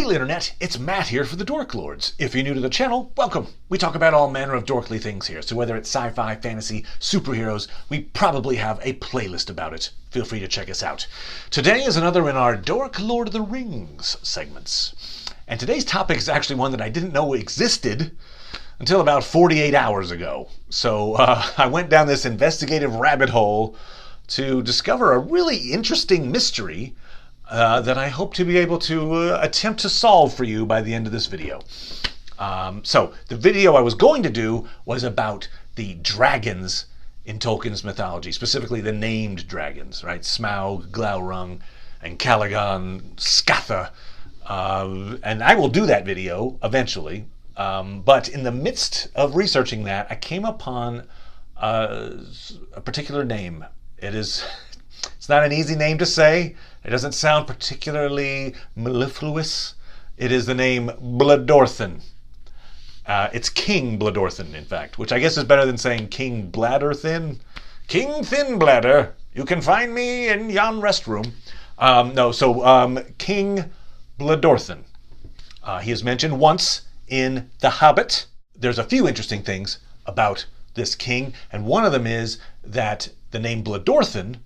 Hey Internet, it's Matt here for the Dork Lords. If you're new to the channel, welcome. We talk about all manner of dorkly things here, so whether it's sci-fi, fantasy, superheroes, we probably have a playlist about it. Feel free to check us out. Today is another in our Dork Lord of the Rings segments. And today's topic is actually one that I didn't know existed until about 48 hours ago. So I went down this investigative rabbit hole to discover a really interesting mystery that I hope to be able to attempt to solve for you by the end of this video. So the video I was going to do was about the dragons in Tolkien's mythology, specifically the named dragons, right? Smaug, Glaurung, and Calagon, Scatha. And I will do that video eventually. But in the midst of researching that, I came upon a particular name. It's not an easy name to say. It doesn't sound particularly mellifluous. It is the name Bladorthin. It's King Bladorthin, in fact, which I guess is better than saying King Bladorthin. King Thin Bladder, you can find me in yon restroom. King Bladorthin. He is mentioned once in The Hobbit. There's a few interesting things about this king, and one of them is that the name Bladorthin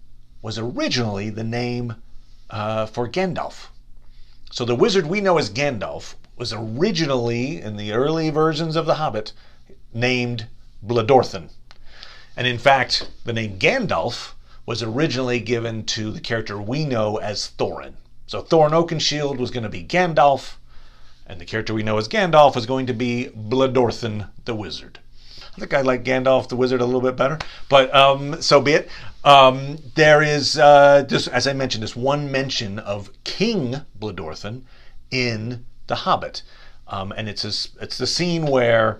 was originally the name for Gandalf. So the wizard we know as Gandalf was originally, in the early versions of The Hobbit, named Bladorthin. And in fact, the name Gandalf was originally given to the character we know as Thorin. So Thorin Oakenshield was going to be Gandalf, and the character we know as Gandalf was going to be Bladorthin the wizard. I think I like Gandalf the wizard a little bit better, but so be it. There is, just as I mentioned, this one mention of King Bladorthin in The Hobbit. And it's the scene where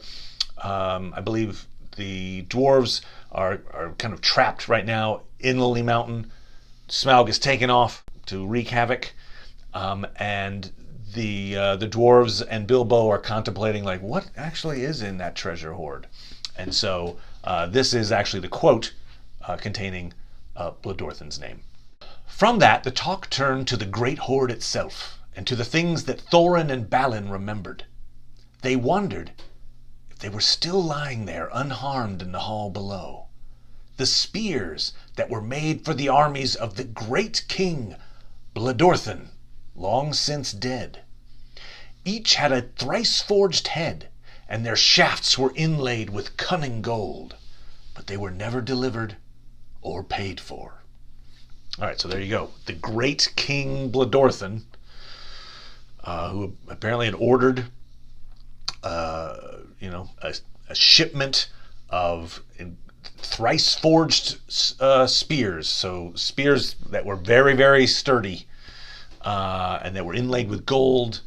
I believe the dwarves are kind of trapped right now in Lily Mountain. Smaug is taken off to wreak havoc. And the dwarves and Bilbo are contemplating, like, what actually is in that treasure hoard? And so this is actually the quote containing Bladorthin's name. From that, the talk turned to the great hoard itself, and to the things that Thorin and Balin remembered. They wondered if they were still lying there unharmed in the hall below. The spears that were made for the armies of the great king Bladorthin, long since dead. Each had a thrice-forged head, and their shafts were inlaid with cunning gold, but they were never delivered or paid for. All right, so there you go. The great King Bladorthin, who apparently had ordered, a shipment of thrice-forged spears. So spears that were very, very sturdy, and that were inlaid with gold,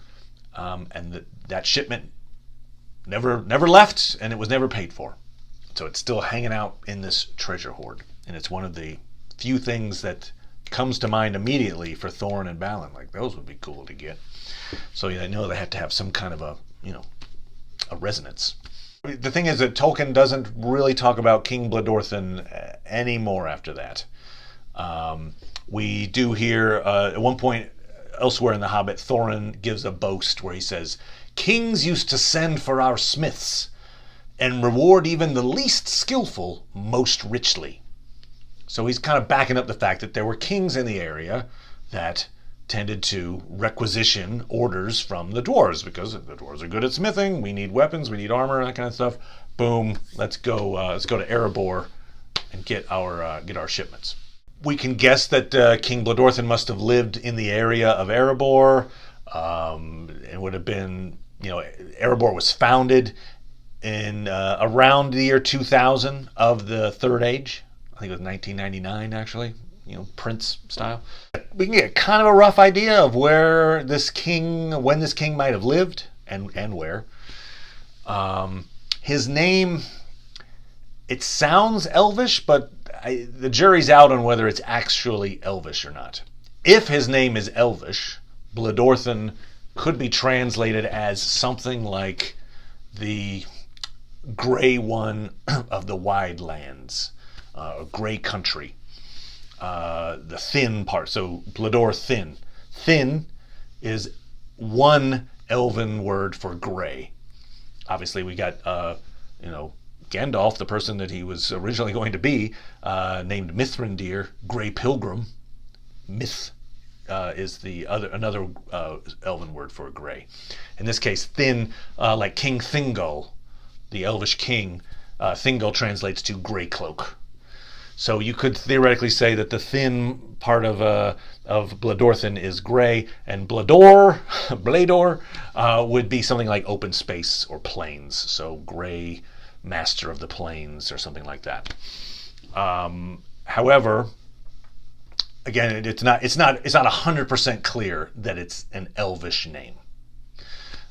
and that shipment never left, and it was never paid for. So it's still hanging out in this treasure hoard. And it's one of the few things that comes to mind immediately for Thorin and Balin. Like, those would be cool to get. So I know they had to have some kind of a resonance. The thing is that Tolkien doesn't really talk about King Bladorthin anymore after that. We do hear, at one point elsewhere in The Hobbit, Thorin gives a boast where he says, "Kings used to send for our smiths and reward even the least skillful most richly." So he's kind of backing up the fact that there were kings in the area that tended to requisition orders from the dwarves, because the dwarves are good at smithing. We need weapons, we need armor, that kind of stuff. Boom, let's go to Erebor and get our shipments. We can guess that King Bladorthin must have lived in the area of Erebor. It would have been, Erebor was founded in around the year 2000 of the Third Age. I think it was 1999, actually, Prince style. We can get kind of a rough idea of when this king might have lived and where. His name, it sounds Elvish, but the jury's out on whether it's actually Elvish or not. If his name is Elvish, Bladorthin could be translated as something like the Grey One of the Wide Lands, Grey Country, the thin part. So Bladorthin. Thin is one elven word for gray. Obviously, we got, Gandalf, the person that he was originally going to be, named Mithrandir, Grey Pilgrim. Myth is another elven word for gray. In this case, thin, like King Thingol, the elvish king. Thingol translates to gray cloak. So you could theoretically say that the thin part of Bladorthin is gray, and Blador would be something like open space or plains. So gray, master of the plains, or something like that. However, again, it's not 100% clear that it's an elvish name.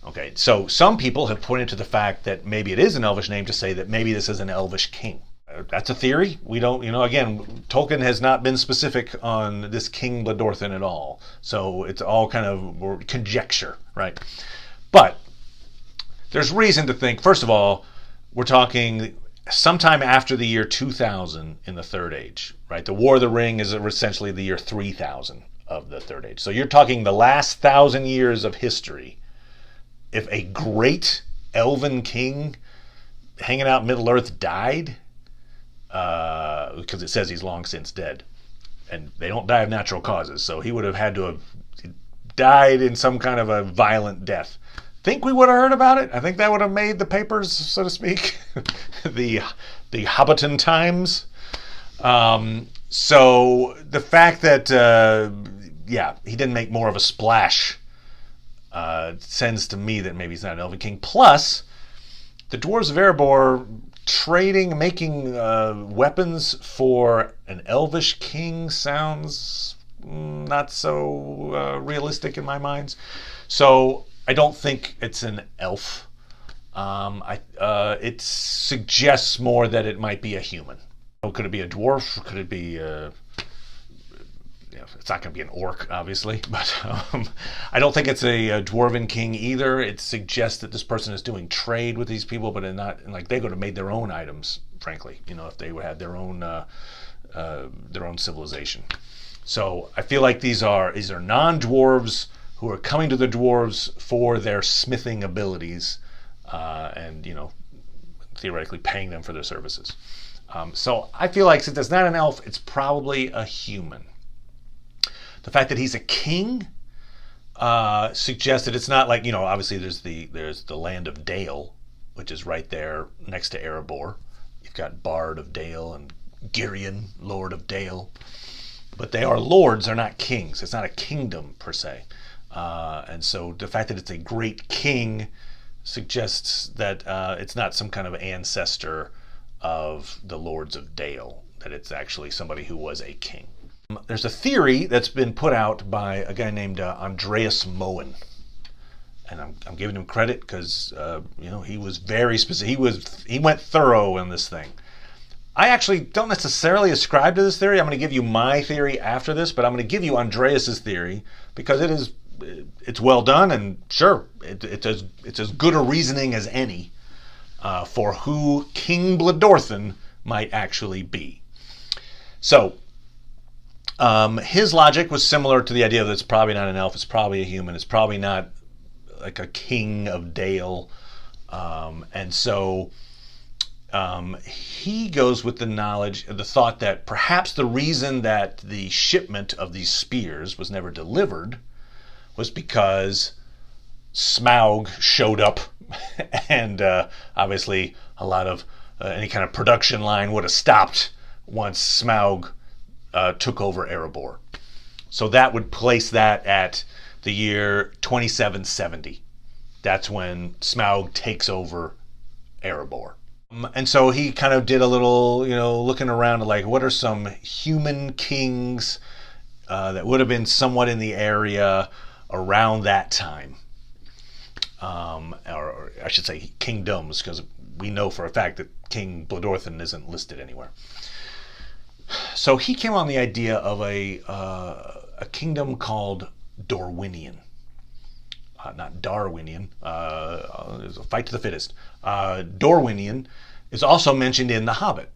Okay, so some people have pointed to the fact that maybe it is an elvish name to say that maybe this is an elvish king. That's a theory. We don't, again, Tolkien has not been specific on this King Bladorthin at all. So it's all kind of conjecture, right? But there's reason to think, first of all, we're talking sometime after the year 2000 in the Third Age, right? The War of the Ring is essentially the year 3000 of the Third Age. So you're talking the last 1,000 years of history. If a great elven king hanging out Middle-earth died, because it says he's long since dead, and they don't die of natural causes, so he would have had to have died in some kind of a violent death. Think we would have heard about it? I think that would have made the papers, so to speak, the Hobbiton Times. So the fact that he didn't make more of a splash sends to me that maybe he's not an elven king. Plus, the dwarves of Erebor making weapons for an elvish king sounds not so realistic in my mind. So I don't think it's an elf. It suggests more that it might be a human. Could it be a dwarf? Could it be it's not going to be an orc, obviously, but I don't think it's a dwarven king either. It suggests that this person is doing trade with these people, but they could have made their own items, frankly, if they had their own civilization. So I feel like these are non-dwarves who are coming to the dwarves for their smithing abilities, and theoretically paying them for their services. So I feel like since it's not an elf, it's probably a human. The fact that he's a king suggests that it's not like, obviously there's the land of Dale, which is right there next to Erebor. You've got Bard of Dale and Girion, Lord of Dale. But they are lords, they're not kings. It's not a kingdom per se. And so the fact that it's a great king suggests that it's not some kind of ancestor of the Lords of Dale, that it's actually somebody who was a king. There's a theory that's been put out by a guy named Andreas Moen, and I'm giving him credit because he was very specific. He went thorough in this thing. I actually don't necessarily ascribe to this theory. I'm going to give you my theory after this, but I'm going to give you Andreas's theory because it's well done, and sure, it's as good a reasoning as any for who King Bladorthin might actually be. So. His logic was similar to the idea that it's probably not an elf, it's probably a human, it's probably not like a king of Dale. And so he goes with the thought that perhaps the reason that the shipment of these spears was never delivered was because Smaug showed up and obviously a lot of any kind of production line would have stopped once Smaug took over Erebor. So that would place that at the year 2770. That's when Smaug takes over Erebor. And so he kind of did a little, looking around at like, what are some human kings that would have been somewhat in the area around that time? Or I should say kingdoms, because we know for a fact that King Bladorthin isn't listed anywhere. So he came on the idea of a kingdom called Dorwinion. Not Darwinian. There's a fight to the fittest. Dorwinion is also mentioned in The Hobbit.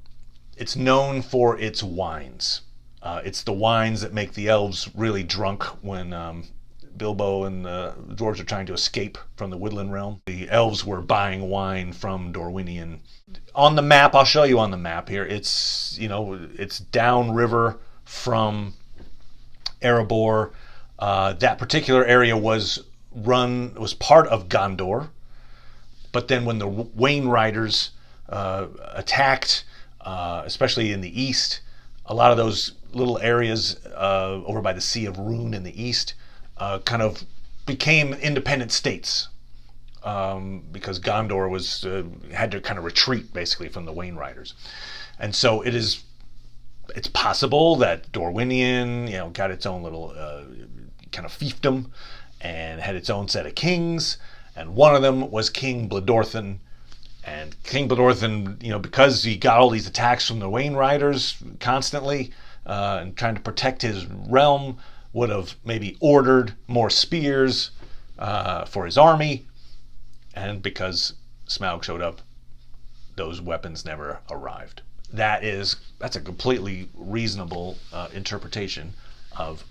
It's known for its wines. It's the wines that make the elves really drunk when Bilbo and the dwarves are trying to escape from the woodland realm. The elves were buying wine from Dorwinian. On the map, I'll show you on the map here. It's, it's downriver from Erebor. That particular area was part of Gondor, but then when the Wain Riders attacked, especially in the east, a lot of those little areas over by the Sea of Rhûn in the east kind of became independent states because Gondor had to kind of retreat basically from the Wain Riders, and so it's possible that Dorwinion, got its own little kind of fiefdom and had its own set of kings, and one of them was King Bladorthin. And King Bladorthin, because he got all these attacks from the Wain Riders constantly and trying to protect his realm, would have maybe ordered more spears for his army. And because Smaug showed up, those weapons never arrived. That's a completely reasonable interpretation of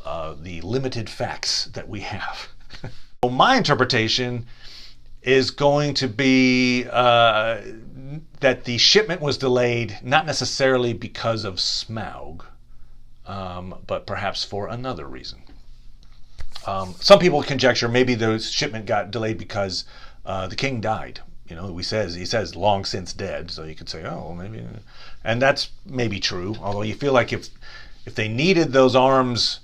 the limited facts that we have. So my interpretation is going to be that the shipment was delayed not necessarily because of Smaug, but perhaps for another reason. Some people conjecture maybe the shipment got delayed because the king died. He says long since dead, so you could say, oh, well, maybe, and that's maybe true. Although you feel like if they needed those arms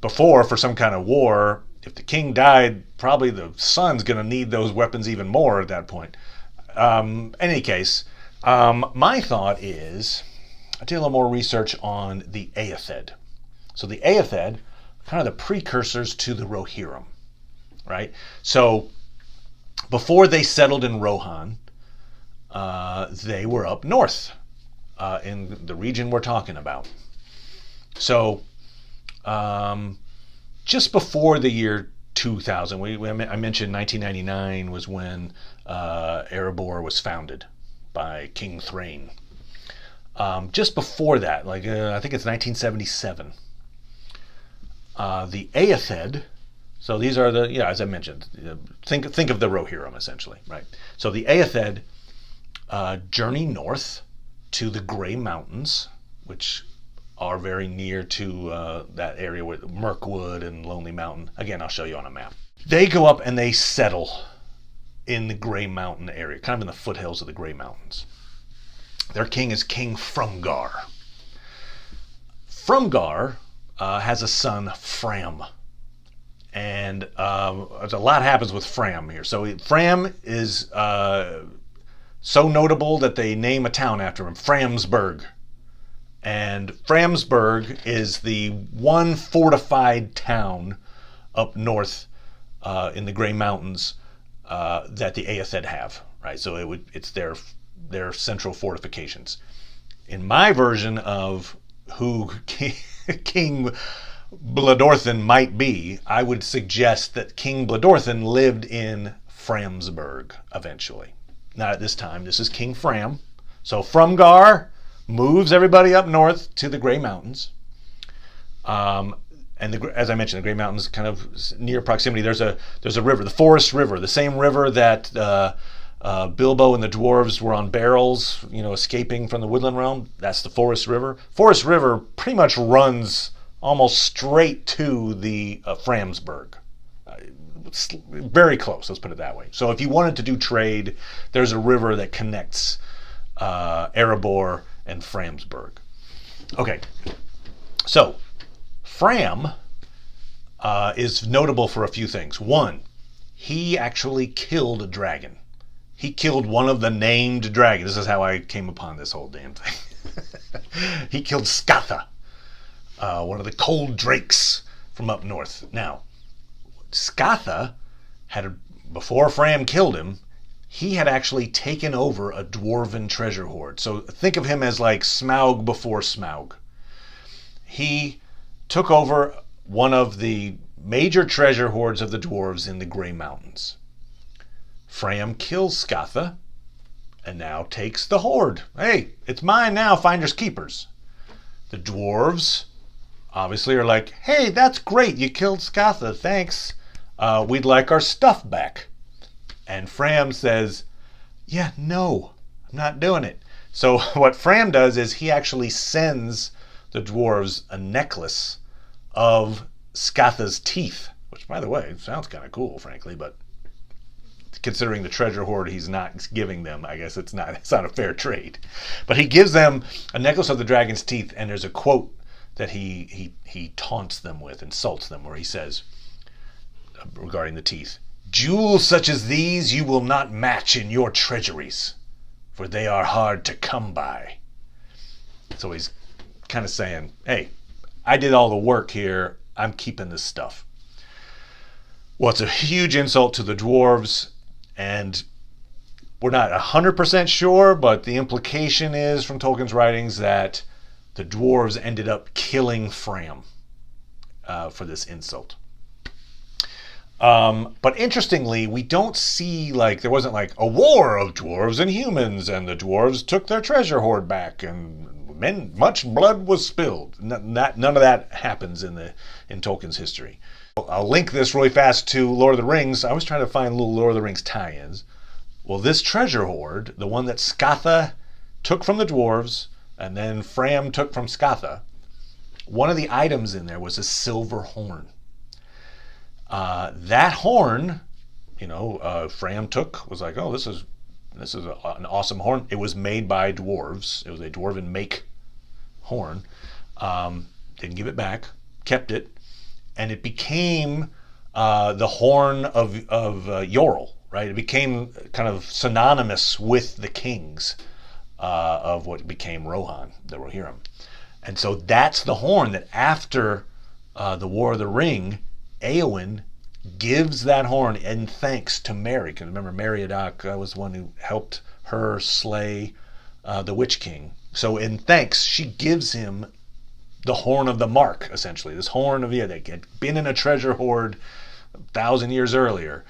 before for some kind of war, if the king died, probably the son's going to need those weapons even more at that point. In any case, my thought is, I did a little more research on the Eothed. So the Eothed, kind of the precursors to the Rohirrim, right? So before they settled in Rohan, they were up north in the region we're talking about. So just before the year 2000, I mentioned 1999 was when Erebor was founded by King Thrain. Just before that, I think it's 1977, the Eothed. So these are as I mentioned, think of the Rohirrim essentially, right? So the Eothed journey north to the Grey Mountains, which are very near to that area with Mirkwood and Lonely Mountain. Again, I'll show you on a map. They go up and they settle in the Grey Mountain area, kind of in the foothills of the Grey Mountains. Their king is King Frumgar. Frumgar has a son, Fram. And a lot happens with Fram here. So Fram is so notable that they name a town after him, Framsburg. And Framsburg is the one fortified town up north in the Grey Mountains that the Eothed have, right? So it's their central fortifications. In my version of who King Bladorthin might be, I would suggest that King Bladorthin lived in Framsburg eventually. Not at this time. This is King Fram. So Frumgar moves everybody up north to the Grey Mountains. And as I mentioned, the Grey Mountains kind of near proximity. There's a river, the Forest River, the same river that Bilbo and the dwarves were on barrels, escaping from the Woodland Realm. That's the Forest River. Forest River pretty much runs almost straight to the Framsburg. Very close, let's put it that way. So if you wanted to do trade, there's a river that connects Erebor and Framsburg. Okay, so Fram is notable for a few things. One, he actually killed a dragon. He killed one of the named dragons. This is how I came upon this whole damn thing. He killed Skatha, one of the cold drakes from up north. Now, Skatha before Fram killed him, he had actually taken over a dwarven treasure hoard. So think of him as like Smaug before Smaug. He took over one of the major treasure hoards of the dwarves in the Grey Mountains. Fram kills Skatha and now takes the hoard. Hey, it's mine now, finders keepers. The dwarves obviously are like, hey, that's great, you killed Scatha, thanks. We'd like our stuff back. And Fram says, yeah, no, I'm not doing it. So what Fram does is he actually sends the dwarves a necklace of Scatha's teeth, which, by the way, sounds kind of cool, frankly, but considering the treasure hoard he's not giving them, I guess it's not a fair trade. But he gives them a necklace of the dragon's teeth, and there's a quote that he taunts them with, insults them, where he says, regarding the teeth, "Jewels such as these you will not match in your treasuries, for they are hard to come by." So he's kind of saying, hey, I did all the work here, I'm keeping this stuff. Well, it's a huge insult to the dwarves, and we're not 100% sure, but the implication is from Tolkien's writings that the dwarves ended up killing Fram for this insult. But interestingly, we don't see, like, there wasn't like a war of dwarves and humans, and the dwarves took their treasure hoard back, and much blood was spilled. None of that happens in Tolkien's history. I'll link this really fast to Lord of the Rings. I was trying to find little Lord of the Rings tie-ins. Well, this treasure hoard, the one that Scatha took from the dwarves, and then Fram took from Scatha, one of the items in there was a silver horn. That horn, Fram was like, oh, this is an awesome horn. It was made by dwarves. It was a dwarven make horn. Didn't give it back, kept it, and it became the horn of Yorl, right? It became kind of synonymous with the kings of what became Rohan, the Rohirrim. And so that's the horn that after the War of the Ring, Éowyn gives that horn in thanks to Merry. Because remember, Meriadoc was the one who helped her slay the Witch King. So in thanks, she gives him the horn of the Mark, essentially. This horn of that had been in a treasure hoard 1,000 years earlier.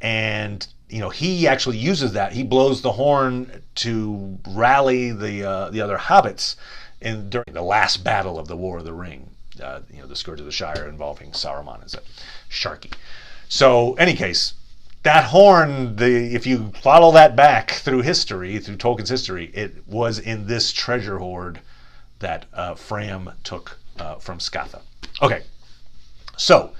And he actually uses that. He blows the horn to rally the other hobbits during the last battle of the War of the Ring. The Scourge of the Shire involving Saruman and Sharky. So, any case, that horn, if you follow that back through history, through Tolkien's history, it was in this treasure hoard that Fram took from Scatha. Okay, so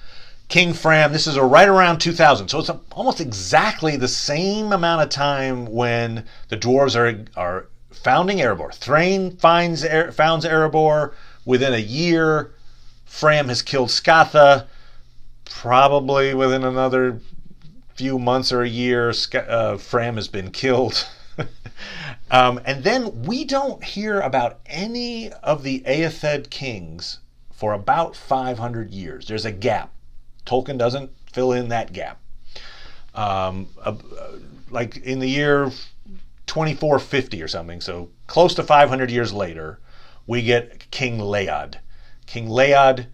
King Fram, this is right around 2000, so it's almost exactly the same amount of time when the dwarves are founding Erebor. Thrain founds Erebor. Within a year, Fram has killed Scatha. Probably within another few months or a year, Fram has been killed. And then we don't hear about any of the Eotheed kings for about 500 years. There's a gap. Tolkien doesn't fill in that gap. Like in the year 2450 or something, so close to 500 years later, we get King Laod. King Laod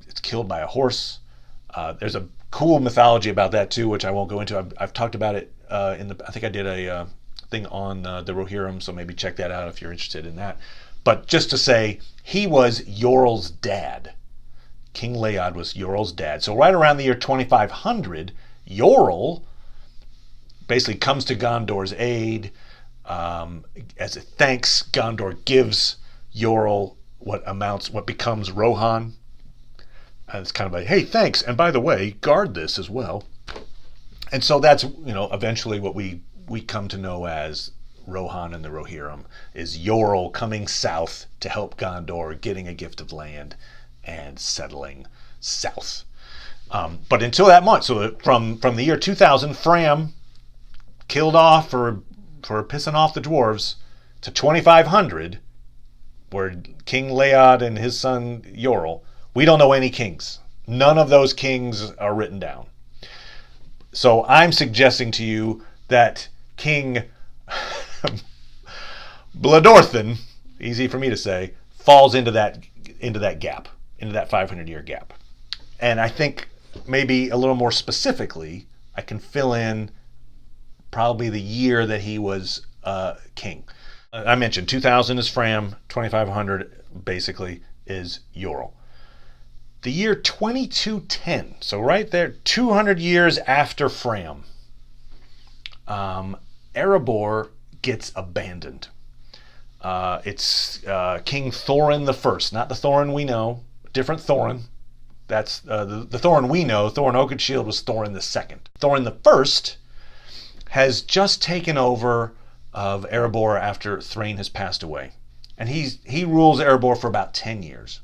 is killed by a horse. There's a cool mythology about that too, which I won't go into. I've talked about it I think I did a thing on the Rohirrim, so maybe check that out if you're interested in that. But just to say, he was Yorl's dad. King Laod was Yorl's dad. So right around the year 2500, Yorl basically comes to Gondor's aid. As a thanks, Gondor gives Yorl what becomes Rohan. And it's kind of like, hey, thanks, and by the way, guard this as well. And so that's, eventually what we come to know as Rohan and the Rohirrim, is Yorl coming south to help Gondor, getting a gift of land and settling south. But until that month, so from the year 2000, Fram killed off for pissing off the dwarves, to 2500, where King Laod and his son Yorl, we don't know any kings. None of those kings are written down. So I'm suggesting to you that King Bladorthin, easy for me to say, falls into that gap, into that 500-year gap. And I think maybe a little more specifically, I can fill in probably the year that he was king. I mentioned 2000 is Fram, 2500 basically, is Yorl. The year 2210, so right there, 200 years after Fram, Erebor gets abandoned. It's King Thorin the First, not the Thorin we know, different Thorin. That's the Thorin we know. Thorin Oakenshield was Thorin the Second. Thorin the First has just taken over of Erebor after Thrain has passed away, and he rules Erebor for about 10 years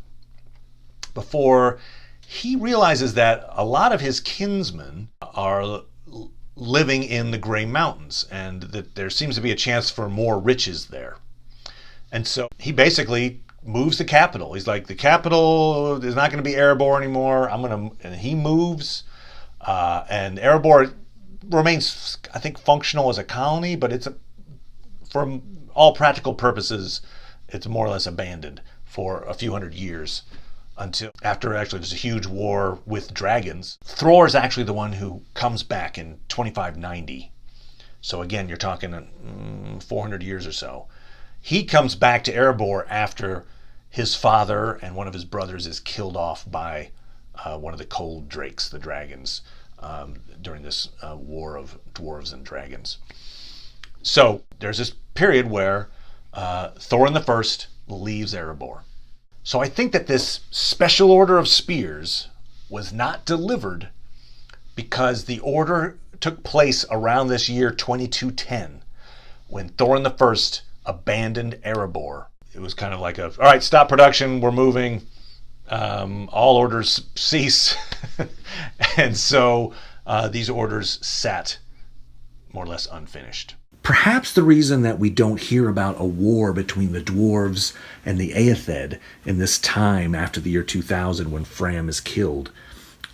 before he realizes that a lot of his kinsmen are living in the Grey Mountains, and that there seems to be a chance for more riches there. And so he basically moves the capital. He's like, the capital is not going to be Erebor anymore. And he moves, and Erebor remains, I think, functional as a colony, but for all practical purposes, it's more or less abandoned for a few hundred years, until after actually there's a huge war with dragons. Thror is actually the one who comes back in 2590. So again, you're talking 400 years or so. He comes back to Erebor after his father and one of his brothers is killed off by one of the cold drakes, the dragons, during this war of dwarves and dragons. So there's this period where Thorin the First leaves Erebor. So I think that this special order of spears was not delivered because the order took place around this year 2210, when Thorin the First abandoned Erebor. It was kind of like all right, stop production, we're moving, all orders cease. And so these orders sat more or less unfinished. Perhaps the reason that we don't hear about a war between the dwarves and the Eöthed in this time after the year 2000 when Fram is killed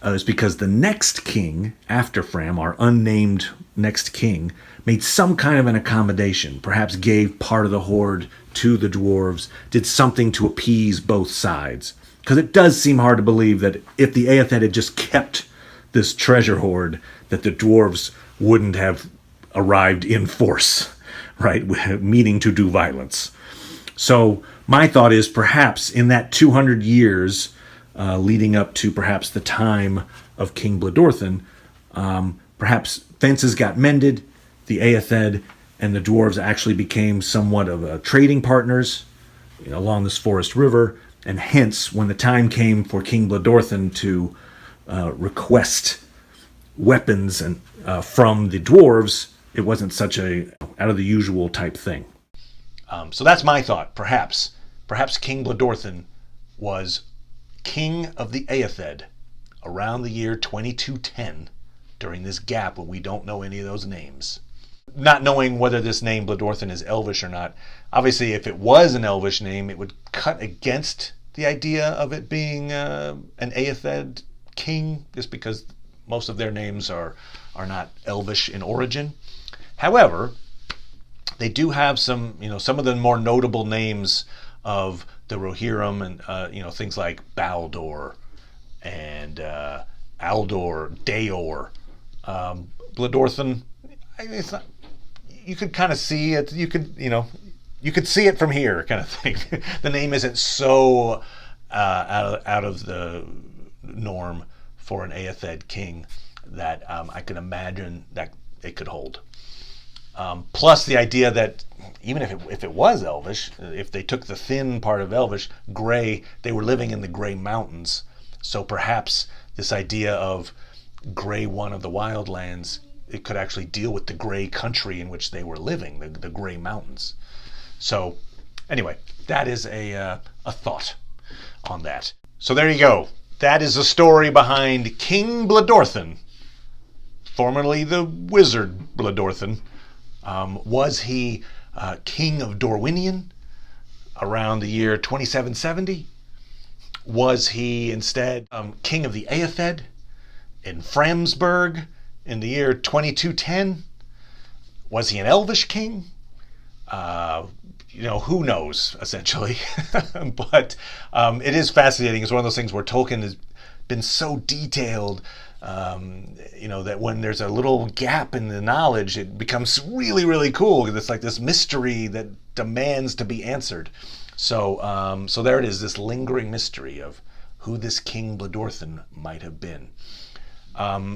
is because the next king after Fram, our unnamed next king, made some kind of an accommodation, perhaps gave part of the hoard to the dwarves, did something to appease both sides. Because it does seem hard to believe that if the Eöthed had just kept this treasure hoard, that the dwarves wouldn't have arrived in force, right, meaning to do violence. So my thought is perhaps in that 200 years leading up to perhaps the time of King Bladorthin, perhaps fences got mended, the Eöthed and the dwarves actually became somewhat of trading partners along this forest river, and hence when the time came for King Bladorthin to request weapons and from the dwarves, it wasn't such a out of the usual type thing. So that's my thought. Perhaps King Bladorthin was king of the Eöthed around the year 2210, during this gap when we don't know any of those names. Not knowing whether this name Bladorthin is Elvish or not. Obviously, if it was an Elvish name, it would cut against the idea of it being an Eöthed king, just because most of their names are not Elvish in origin. However, they do have some of the more notable names of the Rohirrim and things like Baldur and Aldor, Daor. Bladorthin, it's not. You could kind of see it. You could see it from here, kind of thing. The name isn't so out of the norm for an Eöthed king that I can imagine that it could hold. Plus the idea that even if it was Elvish, if they took the thin part of Elvish, Grey, they were living in the Grey Mountains. So perhaps this idea of Grey One of the Wildlands, it could actually deal with the Grey country in which they were living, the Grey Mountains. So anyway, that is a thought on that. So there you go. That is the story behind King Bladorthin, formerly the Wizard Bladorthin. Was he king of Dorwinion around the year 2770? Was he instead king of the Eöthed in Framsburg in the year 2210? Was he an Elvish king? Who knows, essentially. But it is fascinating. It's one of those things where Tolkien been so detailed, that when there's a little gap in the knowledge, it becomes really, really cool. It's like this mystery that demands to be answered. So there it is, this lingering mystery of who this King Bladorthin might have been.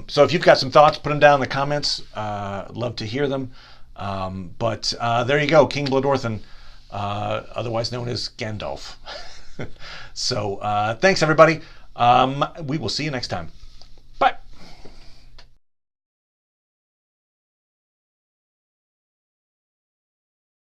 So if you've got some thoughts, put them down in the comments. Love to hear them. But there you go, King Bladorthin, otherwise known as Gandalf. So thanks, everybody. We will see you next time.